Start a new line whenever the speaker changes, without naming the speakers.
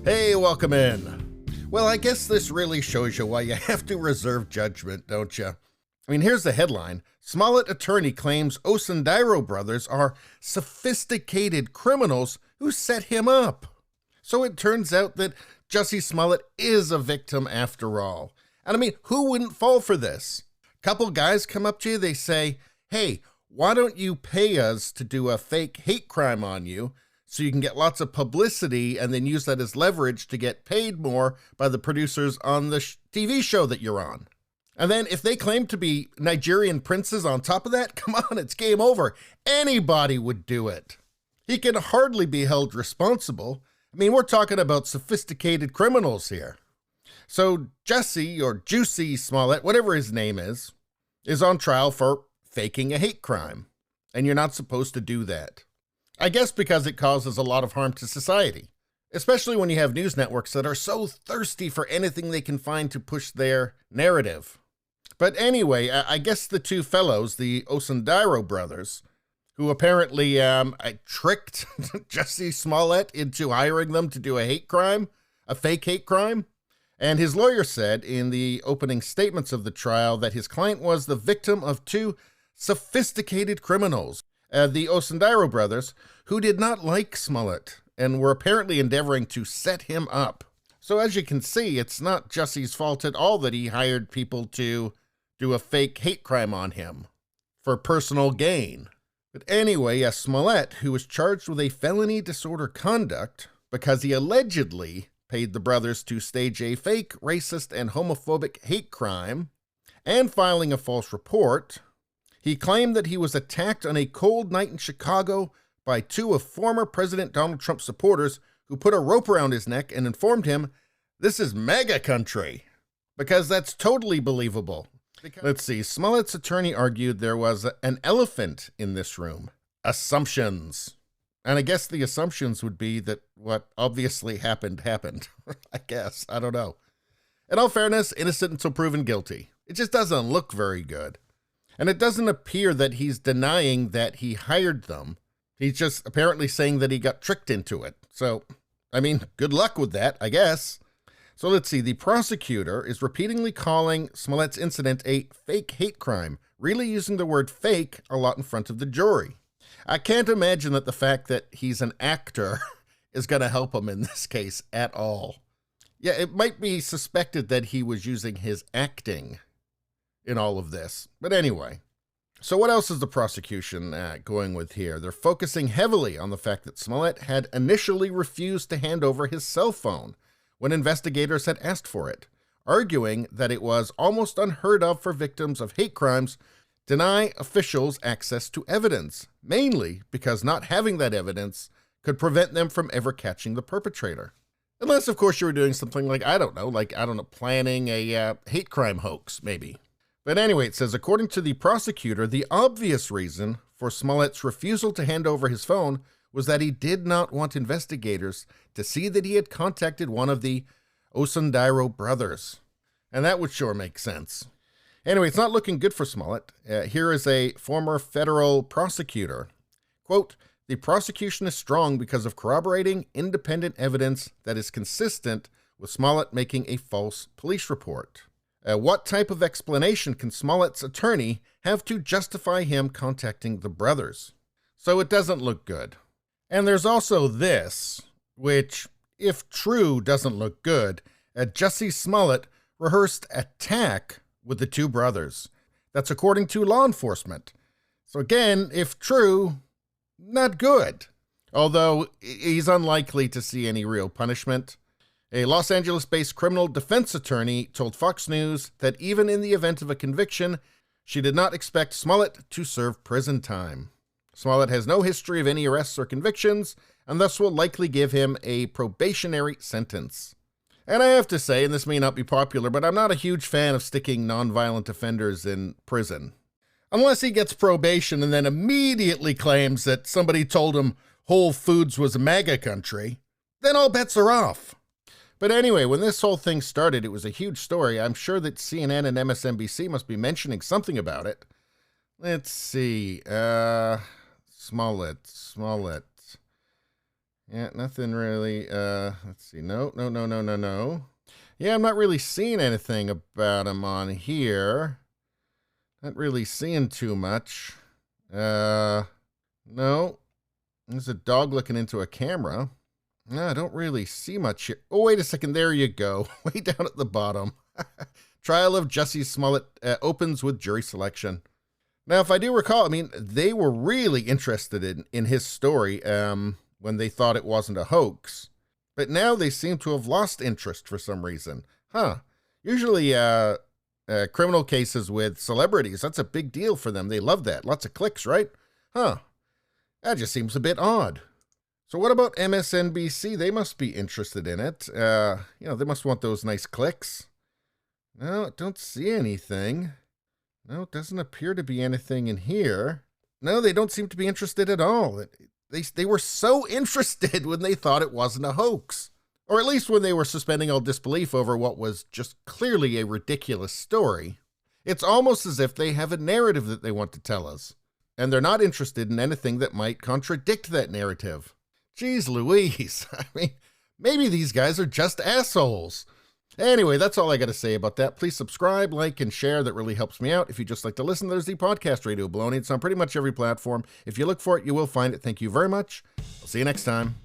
Hey, welcome in. Well, I guess this really shows you why you have to reserve judgment, don't you? I mean, here's the headline. Smollett attorney claims Osundairo brothers are sophisticated criminals who set him up. So it turns out that Jussie Smollett is a victim after all. And I mean, who wouldn't fall for this? Couple guys come up to you, they say, hey, why don't you pay us to do a fake hate crime on you so you can get lots of publicity and then use that as leverage to get paid more by the producers on the TV show that you're on. And then if they claim to be Nigerian princes on top of that, come on, it's game over. Anybody would do it. He can hardly be held responsible. I mean, we're talking about sophisticated criminals here. So Jussie or Jussie Smollett, whatever his name is on trial for faking a hate crime. And you're not supposed to do that. I guess because it causes a lot of harm to society, especially when you have news networks that are so thirsty for anything they can find to push their narrative. But anyway, I guess the two fellows, the Osundairo brothers, who apparently tricked Jussie Smollett into hiring them to do a hate crime, a fake hate crime. And his lawyer said in the opening statements of the trial that his client was the victim of two sophisticated criminals, the Osundairo brothers, who did not like Smollett and were apparently endeavoring to set him up. So as you can see, it's not Jussie's fault at all that he hired people to do a fake hate crime on him for personal gain. But anyway, Smollett, who was charged with a felony disorder conduct because he allegedly paid the brothers to stage a fake racist and homophobic hate crime and filing a false report. He claimed that he was attacked on a cold night in Chicago by two of former President Donald Trump supporters who put a rope around his neck and informed him, this is MAGA country, because that's totally believable. Let's see, Smollett's attorney argued there was an elephant in this room. Assumptions. And I guess the assumptions would be that what obviously happened. I guess. I don't know. In all fairness, innocent until proven guilty. It just doesn't look very good. And it doesn't appear that he's denying that he hired them. He's just apparently saying that he got tricked into it. So, I mean, good luck with that, I guess. So let's see. The prosecutor is repeatedly calling Smollett's incident a fake hate crime, really using the word fake a lot in front of the jury. I can't imagine that the fact that he's an actor is going to help him in this case at all. Yeah, it might be suspected that he was using his acting in all of this. But anyway, so what else is the prosecution going with here? They're focusing heavily on the fact that Smollett had initially refused to hand over his cell phone when investigators had asked for it, arguing that it was almost unheard of for victims of hate crimes deny officials access to evidence, mainly because not having that evidence could prevent them from ever catching the perpetrator. Unless, of course, you were doing something like, planning a hate crime hoax, maybe. But anyway, it says, according to the prosecutor, the obvious reason for Smollett's refusal to hand over his phone was that he did not want investigators to see that he had contacted one of the Osundairo brothers. And that would sure make sense. Anyway, it's not looking good for Smollett. Here is a former federal prosecutor. Quote, the prosecution is strong because of corroborating independent evidence that is consistent with Smollett making a false police report. What type of explanation can Smollett's attorney have to justify him contacting the brothers? So it doesn't look good. And there's also this, which, if true, doesn't look good. Jussie Smollett rehearsed attack with the two brothers. That's according to law enforcement. So again, if true, not good. Although he's unlikely to see any real punishment. A Los Angeles-based criminal defense attorney told Fox News that even in the event of a conviction, she did not expect Smollett to serve prison time. Smollett has no history of any arrests or convictions, and thus will likely give him a probationary sentence. And I have to say, and this may not be popular, but I'm not a huge fan of sticking nonviolent offenders in prison. Unless he gets probation and then immediately claims that somebody told him Whole Foods was a MAGA country, then all bets are off. But anyway, when this whole thing started, it was a huge story. I'm sure that CNN and MSNBC must be mentioning something about it. Let's see. Smollett. Yeah, nothing really. Let's see. No. Yeah, I'm not really seeing anything about him on here. Not really seeing too much. No. There's a dog looking into a camera. No, I don't really see much here. Oh, wait a second. There you go. Way down at the bottom. Trial of Jussie Smollett opens with jury selection. Now, if I do recall, I mean, they were really interested in his story when they thought it wasn't a hoax. But now they seem to have lost interest for some reason. Huh. Usually, criminal cases with celebrities, that's a big deal for them. They love that. Lots of clicks, right? Huh. That just seems a bit odd. So what about MSNBC? They must be interested in it. They must want those nice clicks. No, don't see anything. No, it doesn't appear to be anything in here. No, they don't seem to be interested at all. They were so interested when they thought it wasn't a hoax. Or at least when they were suspending all disbelief over what was just clearly a ridiculous story. It's almost as if they have a narrative that they want to tell us. And they're not interested in anything that might contradict that narrative. Jeez Louise. I mean, maybe these guys are just assholes. Anyway, that's all I got to say about that. Please subscribe, like, and share. That really helps me out. If you just like to listen, there's the podcast Radio Baloney. It's on pretty much every platform. If you look for it, you will find it. Thank you very much. I'll see you next time.